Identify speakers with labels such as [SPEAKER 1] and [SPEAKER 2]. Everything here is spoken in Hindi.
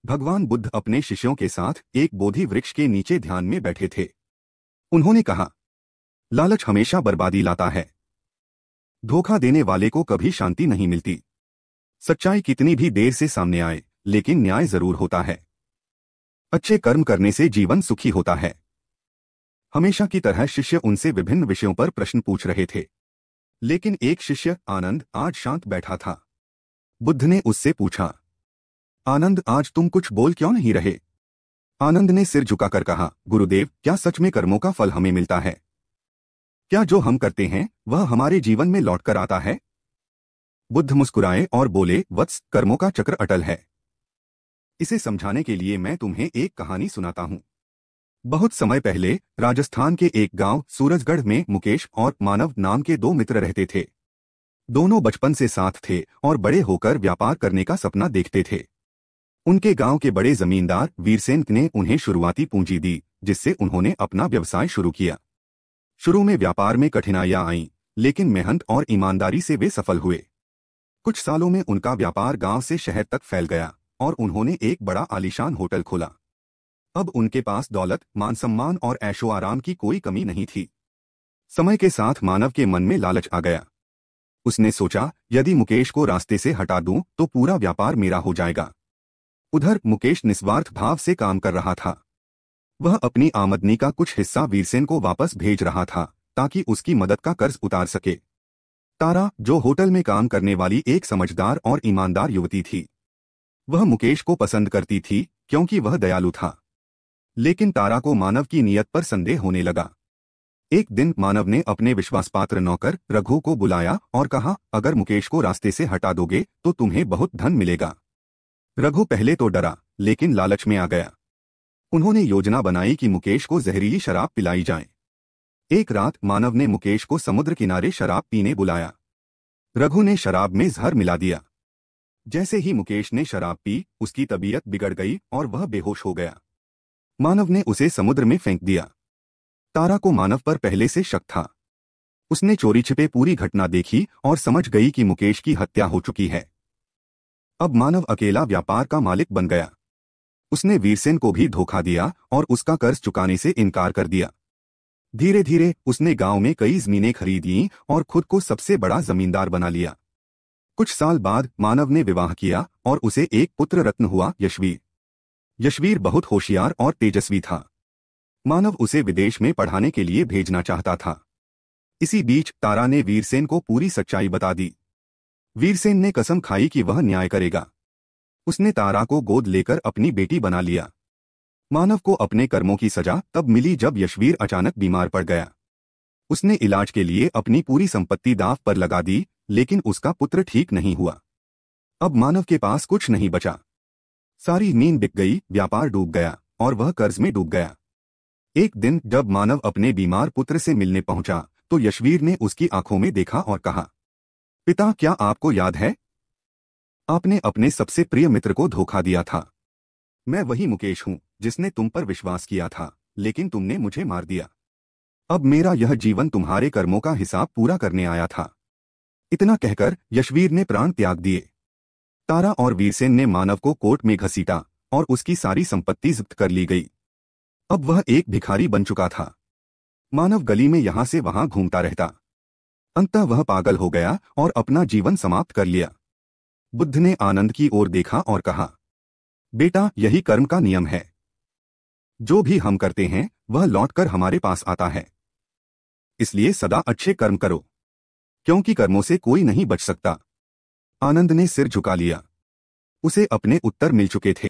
[SPEAKER 1] भगवान बुद्ध अपने शिष्यों के साथ एक बोधि वृक्ष के नीचे ध्यान में बैठे थे। उन्होंने कहा, लालच हमेशा बर्बादी लाता है। धोखा देने वाले को कभी शांति नहीं मिलती। सच्चाई कितनी भी देर से सामने आए, लेकिन न्याय जरूर होता है। अच्छे कर्म करने से जीवन सुखी होता है। हमेशा की तरह शिष्य उनसे विभिन्न विषयों पर प्रश्न पूछ रहे थे, लेकिन एक शिष्य आनंद आज शांत बैठा था। बुद्ध ने उससे पूछा, आनंद, आज तुम कुछ बोल क्यों नहीं रहे? आनंद ने सिर झुकाकर कहा, गुरुदेव, क्या सच में कर्मों का फल हमें मिलता है? क्या जो हम करते हैं वह हमारे जीवन में लौटकर आता है? बुद्ध मुस्कुराए और बोले, वत्स, कर्मों का चक्र अटल है। इसे समझाने के लिए मैं तुम्हें एक कहानी सुनाता हूँ। बहुत समय पहले राजस्थान के एक गांव सूरजगढ़ में मुकेश और मानव नाम के दो मित्र रहते थे। दोनों बचपन से साथ थे और बड़े होकर व्यापार करने का सपना देखते थे। उनके गांव के बड़े जमींदार वीरसेन ने उन्हें शुरुआती पूंजी दी, जिससे उन्होंने अपना व्यवसाय शुरू किया। शुरू में व्यापार में कठिनाइयां आईं, लेकिन मेहनत और ईमानदारी से वे सफल हुए। कुछ सालों में उनका व्यापार गांव से शहर तक फैल गया और उन्होंने एक बड़ा आलीशान होटल खोला। अब उनके पास दौलत, मान सम्मान और ऐशो आराम की कोई कमी नहीं थी। समय के साथ मानव के मन में लालच आ गया। उसने सोचा, यदि मुकेश को रास्ते से हटा दूं तो पूरा व्यापार मेरा हो जाएगा। उधर मुकेश निस्वार्थ भाव से काम कर रहा था। वह अपनी आमदनी का कुछ हिस्सा वीरसेन को वापस भेज रहा था, ताकि उसकी मदद का कर्ज उतार सके। तारा, जो होटल में काम करने वाली एक समझदार और ईमानदार युवती थी, वह मुकेश को पसंद करती थी क्योंकि वह दयालु था। लेकिन तारा को मानव की नीयत पर संदेह होने लगा। एक दिन मानव ने अपने विश्वासपात्र नौकर रघु को बुलाया और कहा, अगर मुकेश को रास्ते से हटा दोगे तो तुम्हें बहुत धन मिलेगा। रघु पहले तो डरा, लेकिन लालच में आ गया। उन्होंने योजना बनाई कि मुकेश को जहरीली शराब पिलाई जाए। एक रात मानव ने मुकेश को समुद्र किनारे शराब पीने बुलाया। रघु ने शराब में जहर मिला दिया। जैसे ही मुकेश ने शराब पी, उसकी तबीयत बिगड़ गई और वह बेहोश हो गया। मानव ने उसे समुद्र में फेंक दिया। तारा को मानव पर पहले से शक था। उसने चोरी छिपे पूरी घटना देखी और समझ गई कि मुकेश की हत्या हो चुकी है। अब मानव अकेला व्यापार का मालिक बन गया। उसने वीरसेन को भी धोखा दिया और उसका कर्ज चुकाने से इनकार कर दिया। धीरे धीरे उसने गांव में कई जमीनें खरीदी और खुद को सबसे बड़ा जमींदार बना लिया। कुछ साल बाद मानव ने विवाह किया और उसे एक पुत्र रत्न हुआ, यशवीर। यशवीर बहुत होशियार और तेजस्वी था। मानव उसे विदेश में पढ़ाने के लिए भेजना चाहता था। इसी बीच तारा ने वीरसेन को पूरी सच्चाई बता दी। वीरसेन ने कसम खाई कि वह न्याय करेगा। उसने तारा को गोद लेकर अपनी बेटी बना लिया। मानव को अपने कर्मों की सजा तब मिली जब यशवीर अचानक बीमार पड़ गया। उसने इलाज के लिए अपनी पूरी संपत्ति दांव पर लगा दी, लेकिन उसका पुत्र ठीक नहीं हुआ। अब मानव के पास कुछ नहीं बचा। सारी नींद बिक गई, व्यापार डूब गया और वह कर्ज में डूब गया। एक दिन जब मानव अपने बीमार पुत्र से मिलने पहुंचा तो यशवीर ने उसकी आंखों में देखा और कहा, पिता, क्या आपको याद है? आपने अपने सबसे प्रिय मित्र को धोखा दिया था। मैं वही मुकेश हूं जिसने तुम पर विश्वास किया था, लेकिन तुमने मुझे मार दिया। अब मेरा यह जीवन तुम्हारे कर्मों का हिसाब पूरा करने आया था। इतना कहकर यशवीर ने प्राण त्याग दिए। तारा और वीरसेन ने मानव को कोर्ट में घसीटा और उसकी सारी संपत्ति जब्त कर ली गई। अब वह एक भिखारी बन चुका था। मानव गली में यहां से वहां घूमता रहता। अंततः वह पागल हो गया और अपना जीवन समाप्त कर लिया। बुद्ध ने आनंद की ओर देखा और कहा, बेटा, यही कर्म का नियम है। जो भी हम करते हैं वह लौटकर हमारे पास आता है। इसलिए सदा अच्छे कर्म करो, क्योंकि कर्मों से कोई नहीं बच सकता। आनंद ने सिर झुका लिया। उसे अपने उत्तर मिल चुके थे।